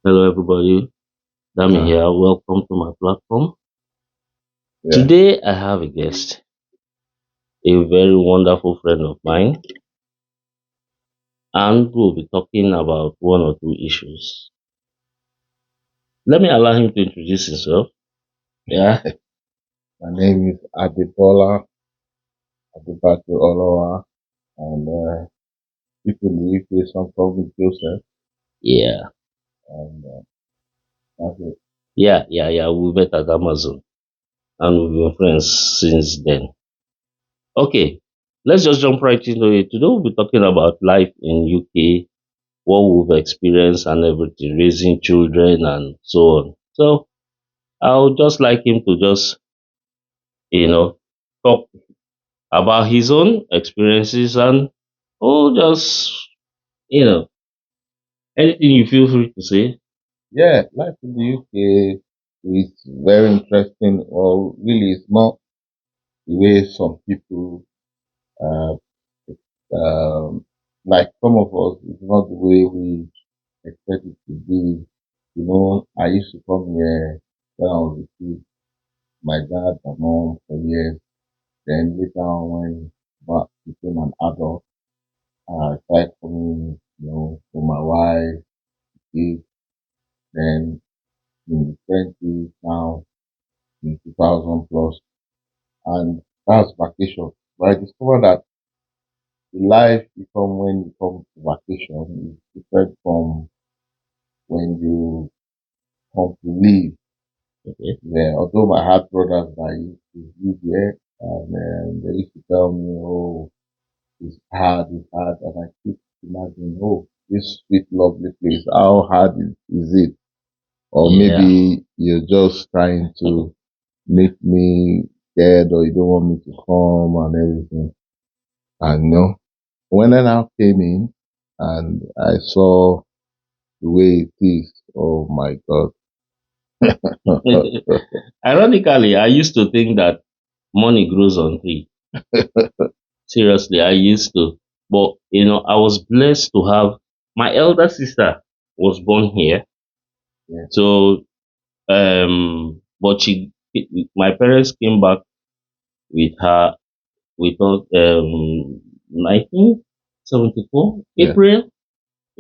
Hello, everybody. Dami Yeah, here. Welcome to my platform. yeah, Today, I have a guest, a very wonderful friend of mine, and we'll be talking about one or two issues. Let me allow him to introduce himself. yeah. My name is Adebola Adebatu Olowa, and people in the UK some call me Joseph, Yeah, and that's it. yeah. We met at Amazon, and we've been friends since then. Okay, let's just jump right into it. Today, we'll be talking about life in UK, what we've experienced, and everything, raising children, and so on. So, I would just like him to just, you know, talk about his own experiences and just anything you feel free to say. Yeah, life in the UK is very interesting. Well, really, it's not the way some people, uh, um, like some of us, it's not the way we expect it to be. I used to come here when I was a kid, my dad, my mom for years. Then later on, when I became an adult, I started coming, for my wife, kids. Then in the 20s, now in 2000 plus, and that's vacation. But I discovered that the life you come when you come to vacation is different from when you come to live. Okay. Yeah, although I had brothers that used to live there, and they used to tell me, oh, it's hard, and I keep imagining, oh, this sweet, lovely place, how hard is it? Or Yeah. maybe you're just trying to make me scared, or you don't want me to come and everything. And when I now came in and I saw the way it is, oh my God. Ironically, I used to think that money grows on tree. Seriously, I used to. But I was blessed to have my elder sister was born here. Yeah, So but she my parents came back with her with us 1974 yeah, April.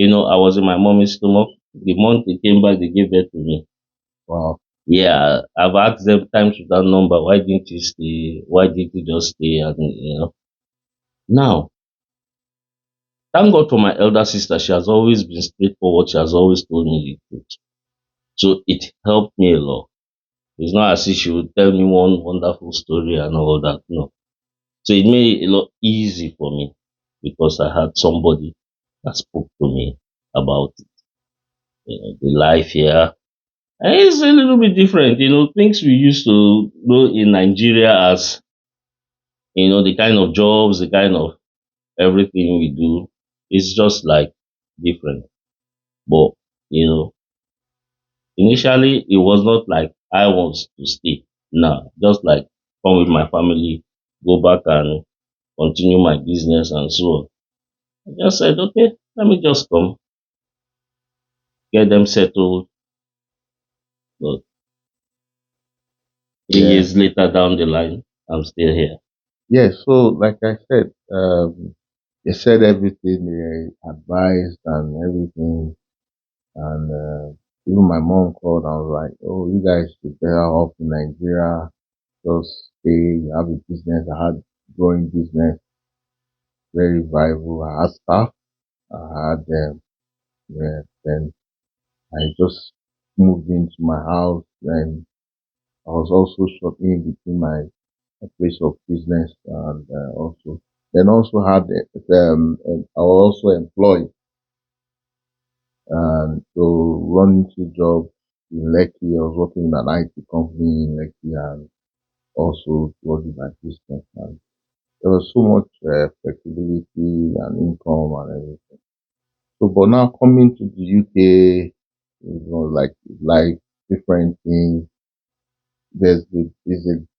I was in my mommy's stomach. The month they came back, they gave birth to me. wow, Yeah, I've asked them times without number, why didn't you stay? Why didn't you just stay? And now, thank God for my elder sister. She has always been straightforward. She has always told me the truth. So it helped me a lot. It's not as if she would tell me one wonderful story and all that. No. So it made it a lot easy for me because I had somebody that spoke to me about the life here. And it's a little bit different, things we used to know in Nigeria as, the kind of jobs, the kind of everything we do. It's just like different. But, you know, initially it was not like I want to stay. No, just like come with my family, go back and continue my business and so on. I just said, okay, let me just come, get them settled. But three yeah, years later down the line, I'm still here. yeah. So, like I said, they said everything they advised and everything. And even my mom called and was like, oh, you guys should better off in Nigeria. Just stay, you have a business. I had growing business, very viable. I had staff. I had them. Yeah, then I just moved into my house. Then I was also shopping between my place of business and also had I was also employed and so running two jobs in Lekki. I was working in an IT company in Lekki and also running my business. And there was so much flexibility and income and everything. So, but now coming to the UK, like life, different things. There's a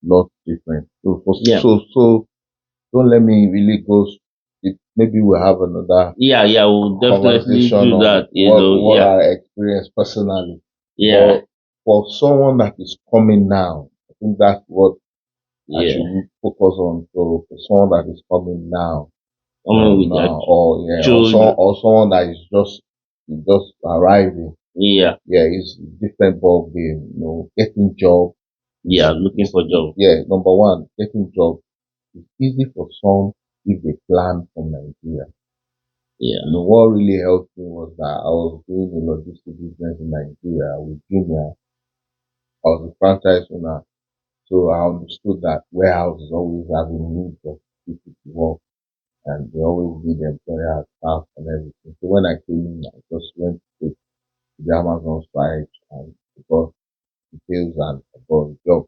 lot different. So, Yeah. don't let me really go deep maybe we'll have another Yeah, yeah, we'll definitely conversation do on that, you know. what Yeah, I experienced personally. yeah, But for someone that is coming now, I think that's what I yeah. should focus on. So for someone that is coming now, Coming with their now, or yeah, children. or someone that is just arriving. Yeah, Yeah, it's a different ball game. You know, getting job yeah, looking for job. yeah, number one, getting job is easy for some if they plan from Nigeria. Yeah, You know, what really helped me was that I was doing a logistics business in Nigeria with Junior. I was a franchise owner, so I understood that warehouse is always having need of people to work, and they always need employer staff and everything. So when I came in, I just went to the Amazon site and got details and I got a job.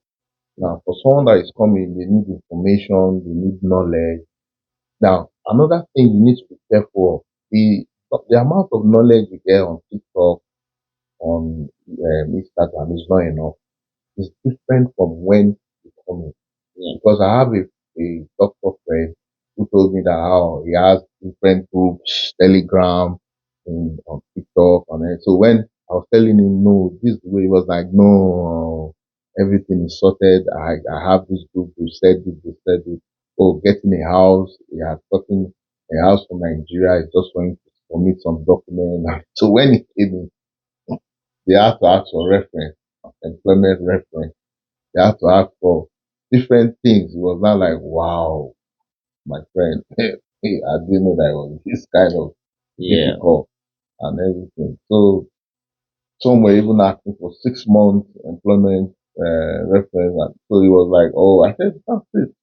Now, for someone that is coming, they need information, they need knowledge. Now, another thing you need to be careful of, the amount of knowledge you get on TikTok, on Instagram is not enough. It's different from when you come in. yeah, Because I have a doctor friend who told me that how he has different groups, Telegram, on TikTok, on it. So when I was telling him no, this way, he was like, no, everything is sorted. I have this group, they said this. Oh, getting a house, he had gotten a house from Nigeria, he's just going to submit some document. So when he came in, they had to ask for reference, employment reference. They have to ask for different things. It was not like, wow, my friend, hey, I didn't know that it was this kind of yeah. difficult and everything. So some were even asking for 6 months employment reference. And so it was like, oh, I said, that's it.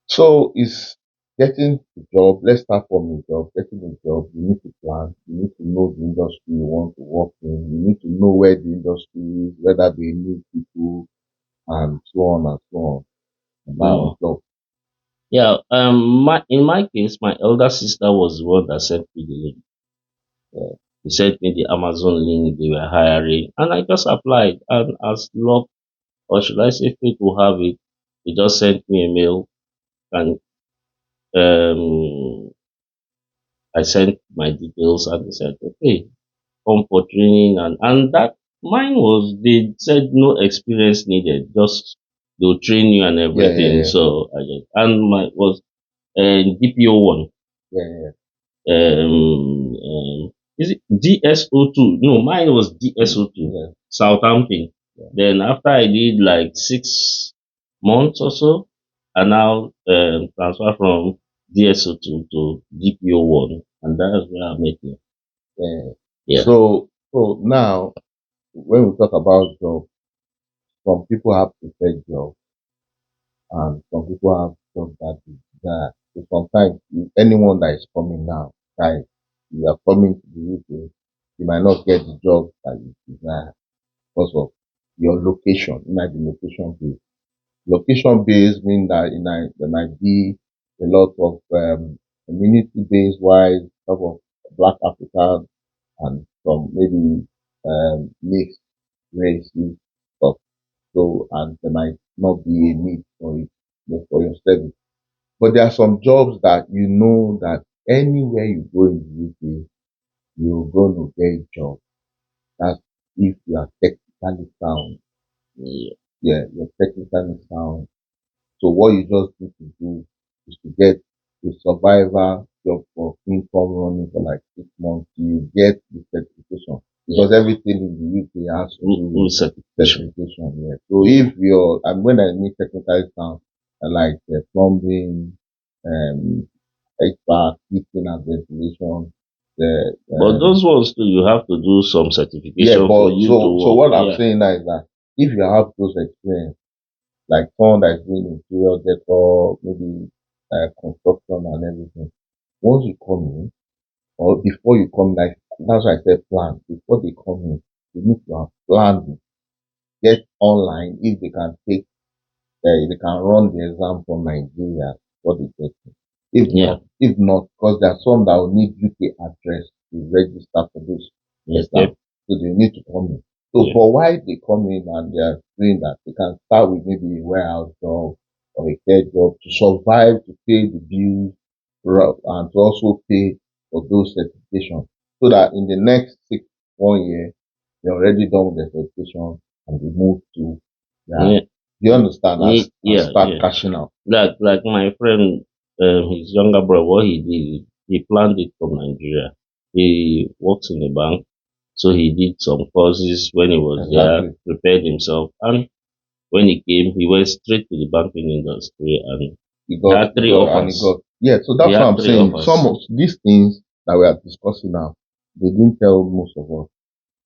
So it's getting the job. Let's start from the job. Getting the job, you need to plan. You need to know the industry you want to work in. You need to know where the industry is, whether they need people, and so on and so on. Mm. About job. Yeah, in my case, my elder sister was the one that sent me the link. He sent me the Amazon link they were hiring, and I just applied. And as luck, or should I say, fate will have it, he just sent me a mail, and um, I sent my details, and they said, "Okay, come for training." And that mine was, they said no experience needed, just they'll train you and Yeah, yeah, everything. yeah, So I just, and my was DPO one. yeah, yeah. Is it DSO2? No, mine was DSO2, Yeah, Southampton. yeah. Then after I did like 6 months or so, I now transfer from DSO2 to DPO1, and that's where I'm making. Yeah. Yeah, So now when we talk about job, some people have preferred job and some people have job that is desire. So sometimes anyone that is coming now, guys, you are coming to the UK, you might not get the job that you desire because of your location. It might be location based. Location based mean that there might be a lot of community based wise, type of Black African and some maybe mixed races stuff. So and there might not be a need for it for your service. But there are some jobs that you know that anywhere you go in the UK, you're going to get a job. That's if you are technically sound. yeah, Yeah, you're technically sound. So what you just need to do is to get a survivor job for income running for like 6 months. You get the certification yeah. because everything in the UK has to do with Certification. certification. Yeah. So if you're, and when I mean technical sound, I like plumbing, um, HVAC, heating and ventilation. The But those ones too, you have to do some yeah, certification for but you to so work. what I'm Yeah, saying now is that if you have those experience like someone that's doing interior decor, maybe construction and everything. Once you come in, or before you come, like that's why I said plan. Before they come in, you need to have planned it. Get online if they can take, they can run the exam from Nigeria. What they get. yeah, If not, because there are some that will need UK address to register for this exam, okay, so they need to come in. So yeah, for why they come in and they are doing that, they can start with maybe a warehouse job or a care job to survive, to pay the bills and to also pay for those certifications so that in the next 1 year, they're already done with the certification and they move to Yeah, their, you understand, and yeah, start yeah. cashing out. Like my friend, his younger brother, what he did, he planned it from Nigeria. He works in a bank, so he did some courses when he was there, Exactly. prepared himself, and when he came, he went straight to the banking industry, and he had He three got, and he offers. got, yeah, so He that's what had I'm three saying. Some offers. of these things that we are discussing now, they didn't tell most of us.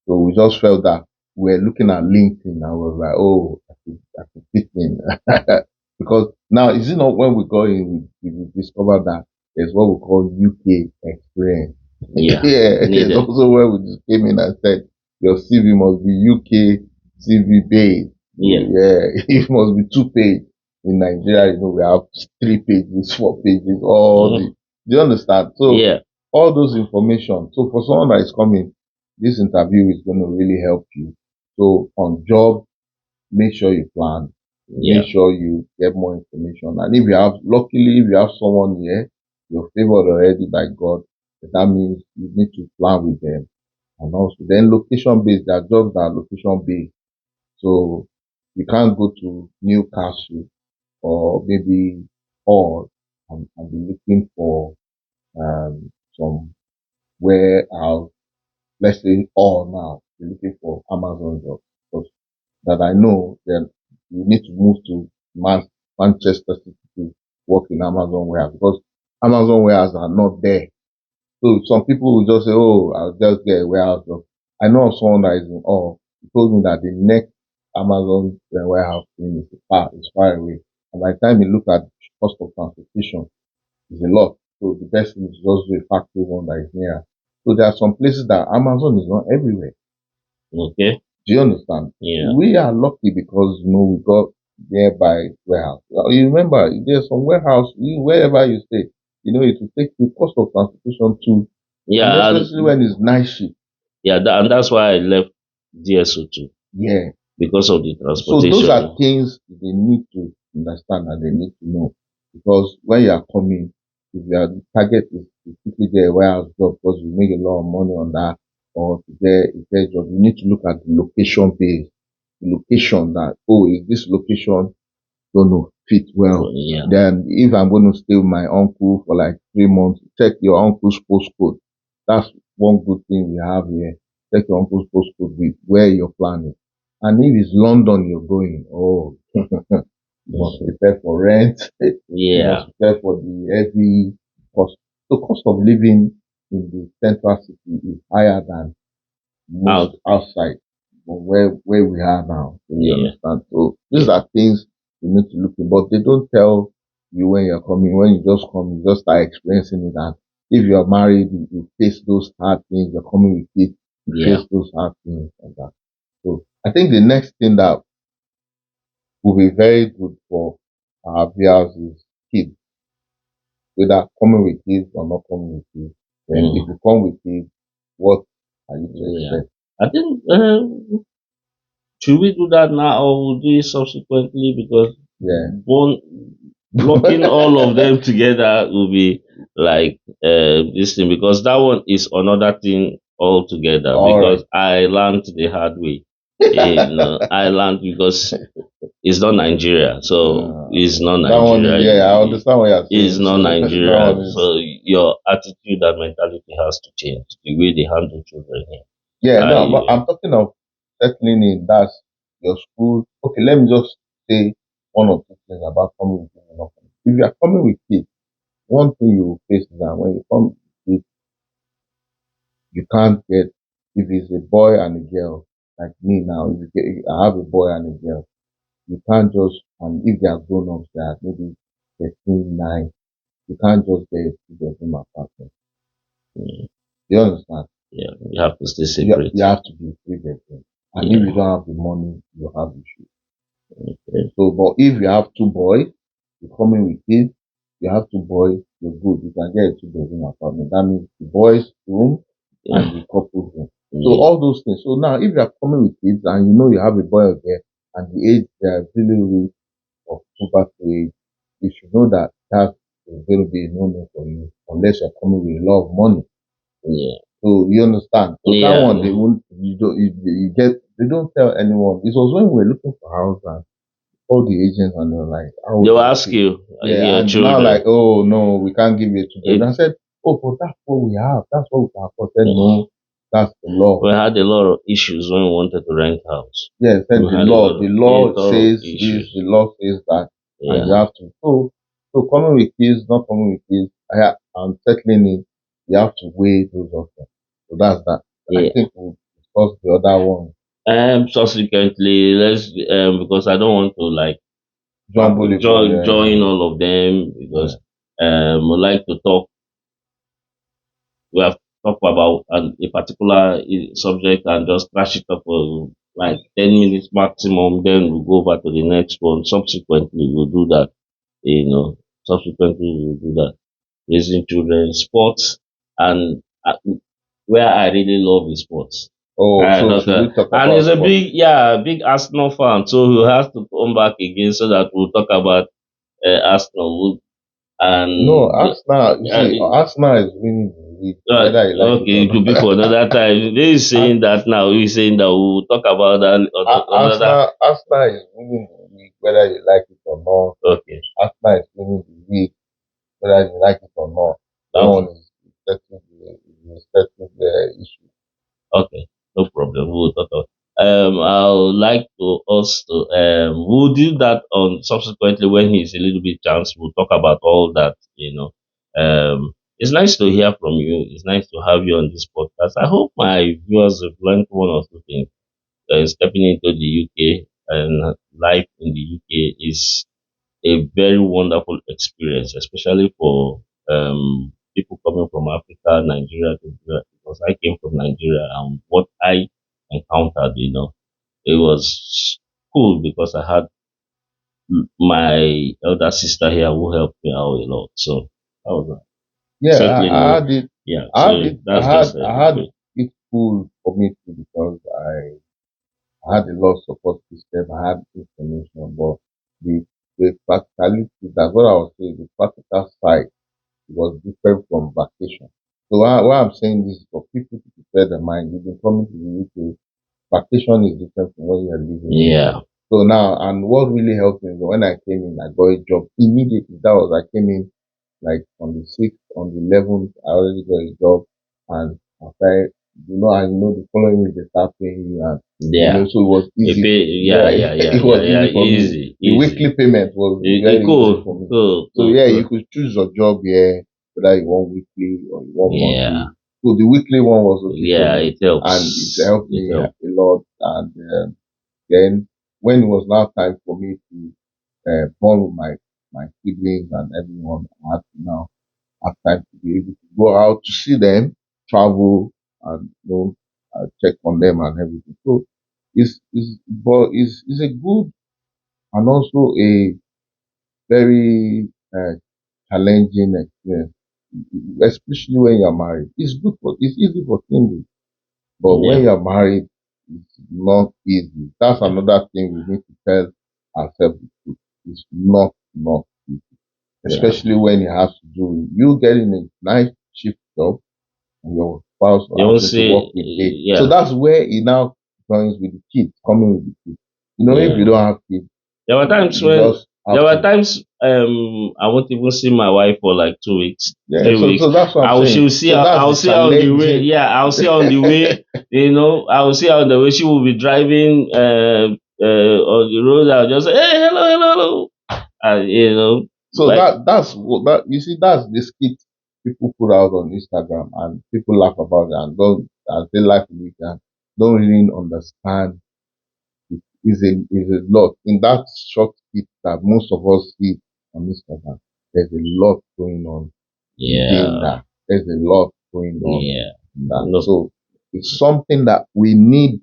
So we just felt that we're looking at LinkedIn and we was like, oh, I could fit in. Because now, is it not when we go in, we discovered that there's what we call UK experience. Yeah, Yeah, there's needed. also where we just came in and said, your CV must be UK CV based. Yeah. Yeah, it must be 2 page. In Nigeria, we have 3 pages, 4 pages, all Mhm. the, do you understand? So, Yeah, all those information. So, for someone that is coming, this interview is going to really help you. So, on job, make sure you plan, yeah, make sure you get more information. And if you have, luckily, if you have someone here, you're favored already by God, that means you need to plan with them. And also, then location based, there are jobs that are location based. So, you can't go to Newcastle or maybe Hall and be looking for some warehouse, let's say all now, you're looking for Amazon job. Because that I know, then you need to move to Manchester City to work in Amazon warehouse because Amazon warehouse are not there. So some people will just say, oh, I'll just get a warehouse job. I know of someone that is in all. He told me that the next Amazon warehouse thing is far away. And by the time you look at cost of transportation, it's a lot. So the best thing is just do a factory one that is near. So there are some places that Amazon is not everywhere. okay, Do you understand? yeah, We are lucky because we got nearby warehouse. You remember there's some warehouse wherever you stay. It will take the cost of transportation too, and yeah, especially when it's night shift. yeah, and that's why I left DSO2 Yeah. because of the So those are transportation. things they need to understand and they need to know. Because when you are coming, if your target is to quickly get a warehouse job because you make a lot of money on that, or to get a job, you need to look at the location base. The location that, oh, is this location going to fit well? Yeah, Then if I'm going to stay with my uncle for like 3 months, check your uncle's postcode. That's one good thing we have here. Check your uncle's postcode with where you're planning. And if it's London you're going, oh, you must prepare for rent. You yeah, must prepare for the heavy cost. The cost of living in the central city is higher than most out, outside from where we are now. So you yeah, understand? So these yeah, are things you need to look at, but they don't tell you when you're coming. When you just come, you just start experiencing it. And if you're married, you face those hard things. You're coming with kids, you yeah. face those hard things like that. So I think the next thing that will be very good for our viewers is kids, whether coming with kids or not coming with kids. Then if Mm, you come with kids, what are you to yeah. expect? I think should we do that now or we'll do it subsequently because Yeah. one blocking all of them together will be like this thing because that one is another thing altogether All right. because I learned the hard way. I learned because it's not Nigeria, so it's not That one is, Nigeria. yeah, I understand what you're It's saying. not That Nigeria, one is, so your attitude and mentality has to change. The way they handle children here. yeah, no, but I I'm talking of settling in. That's your school. Okay, let me just say one or two things about coming with kids and not coming. If you are coming with kids, one thing you will face is that when you come with kids, you can't get, if it's a boy and a girl, like me now, I have a boy and a girl, you can't just, and if they are grown ups, they are maybe 13, 9, you can't just get a two-bedroom apartment. mm, You understand? yeah, you have to stay You separate. have to be 3 bedroom. And if Yeah. you don't have the money, you have issues. Okay. So, but if you have 2 boys, you come in with kids, you have 2 boys, you're good. You can get a two-bedroom apartment. That means the boys' room and Yeah. the couple room. So Yeah. all those things. So now, if you are coming with kids and you have a boy or girl and the age they are really, really of puberty age, you should know that it's going to be a no-no for you unless you're coming with a lot of money. Yeah. So you understand? So that Yeah. one they won't. You don't. You get. They don't tell anyone. It was when we were looking for house and all the agents and they were like, "How They old will is your ask kid?" you, Yeah, your and now children. like, "Oh no, we can't give you children." It, I said, "Oh, but that's what we have. That's what we can afford." I said, "No, that's the law." we had a lot of issues when we wanted to rent house. Yeah, said We the had a law. lot The of law says this. issues. The law says that, and you Yeah. have to. So coming with kids, not coming with kids. I'm settling it. You have to weigh those options. So that's that. I Yeah. think we'll discuss the other one. Subsequently, let's because I don't want to like Jumble it for join all of them yeah. because we like to talk. We have talked about a particular subject and just crash it up for like 10 minutes maximum. Then we'll go over to the next one. Subsequently, we'll do that. You know, subsequently we'll do that. Raising children, sports, and where I really love is sports. Oh, so Not, should we talk and about he's a sport? big Arsenal fan, so he has to come back again so that we'll talk about Arsenal. No, And Arsenal. You see, Arsenal is winning the league, whether you like it okay, or it could be not. for another time. They is saying that now. He's saying that we'll talk about that another. Arsenal is winning the league, whether you like it or not. Okay, Arsenal is winning the league, whether you like it or not. That okay, one is settled the issue. okay. No problem. We'll talk about. I would like to us to we'll do that on subsequently when he's a little bit chance. We'll talk about all that. It's nice to hear from you. It's nice to have you on this podcast. I hope my viewers have learned one or two things. Stepping into the UK and life in the UK is a very wonderful experience, especially for people coming from Africa, Nigeria, because I came from Nigeria and what I encountered, it was cool because I had my elder sister here who helped me out a lot. So that was Yeah, I settling. had it. Yeah, I had so it. that's just I had great. it cool for me too because I had a lot of support system. I had information, but the the practicality, that's what I was saying. The practical side was different from vacation. So why I'm saying this is for people to prepare their mind. You've been coming to the UK. Vacation is different from when you're living here. Yeah, So now, and what really helped me is when I came in, I got a job immediately. I came in like on the 6th, on the 11th, I already got a job. And after, the following week they start paying you. And, yeah. so it was easy. Yeah, yeah, yeah, It yeah, was yeah. easy for me. Easy, The easy. weekly payment was very easy Cool, for me. cool, So cool, yeah, cool. you could choose your job here, whether you want weekly or you want Yeah, monthly. So the weekly one was okay for yeah. me. It helps. And it helped It me a helps. lot. And then when it was now time for me to bond with my siblings and everyone, I had to now have time to be able to go out to see them, travel, and check on them and everything. So it's a good and also a very challenging experience, especially when you're married. It's easy for singles, but when Yeah, you're married, it's not easy. That's another thing we need to tell ourselves the truth. It's not easy, yeah. especially when it has to do with you getting a nice shift job and your spouse You or will having to see. work with day. So Yeah, that's where it now joins with the kids, coming with the kids. If yeah. you don't have kids, There were times you when just there have were to. times I won't even see my wife for like 2 weeks, Yeah, 3 weeks. so that's what I'm saying. She'll see So that's I'll the see her on the way. challenging. Yeah, I'll see her on the way. I will see her on the way. She will be driving on the road. I'll just say, hey, hello, hello, hello. So Like that's what that you see that's the skit people put out on Instagram and people laugh about it and don't as they laugh with it and don't really understand it is a lot. In that short skit that most of us see on Instagram, there's a lot going on within yeah, that. There's a lot going on yeah. in that. No, So it's something that we need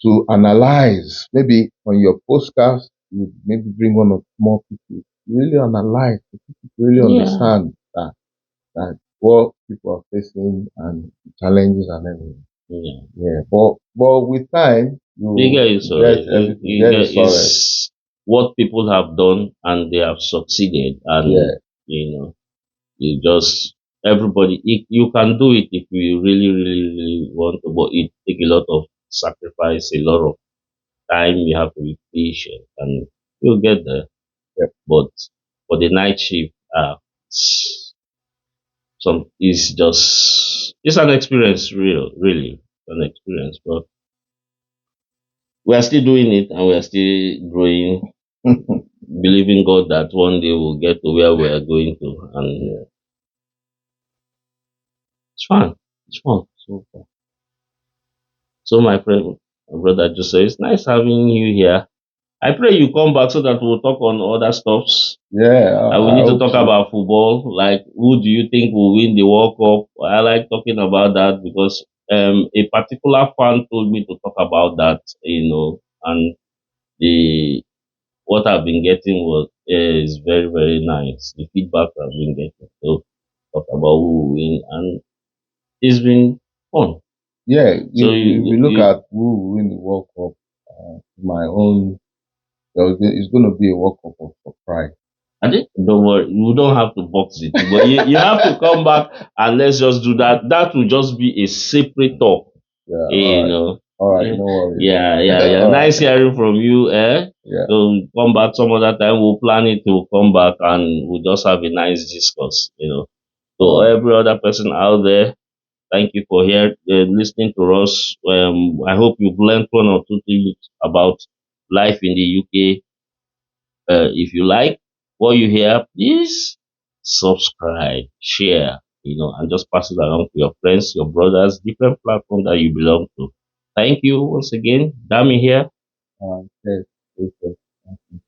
to analyze. Maybe on your postcard, you maybe bring one or more people. Really analyze, for people to really yeah, understand that what people are facing and the challenges and everything. yeah. Yeah, but with time you Bigger is get everything, get it sorted. is what people have done and they have succeeded, and Yeah, You know, you just everybody. You can do it if you really, really, really want to, but it take a lot of sacrifice, a lot of time. You have to be patient, and you'll get there. Yeah. But for the night shift, some is just it's an experience, really an experience. But we are still doing it, and we are still growing, believing God that one day we'll get to where we are going to, and it's fun. It's fun. So far. So my friend, my brother Joseph, it's nice having you here. I pray you come back so that we'll talk on other stuffs. Yeah, And we I need to hope talk so. about football. Like, who do you think will win the World Cup? I like talking about that because a particular fan told me to talk about that. And the what I've been getting was is very very nice. The feedback I've been getting. So talk about who will win, and it's been fun. Yeah, So if you look at who will win the World Cup, my own, it's going to be a World Cup of surprise. I think don't worry, you don't have to box it, but you have to come back and let's just do that. That will just be a separate talk, Yeah, you know. all right, Eh, no worries. yeah. All Nice right, hearing from you, eh? yeah, So come back some other time. We'll plan it to come back and we'll just have a nice discourse. So all right. every other person out there, thank you for here listening to us. I hope you've learned one or two things about life in the UK. If you like what you hear, please subscribe, share, and just pass it along to your friends, your brothers, different platforms that you belong to. Thank you once again. Dami here. Yes, yes, yes.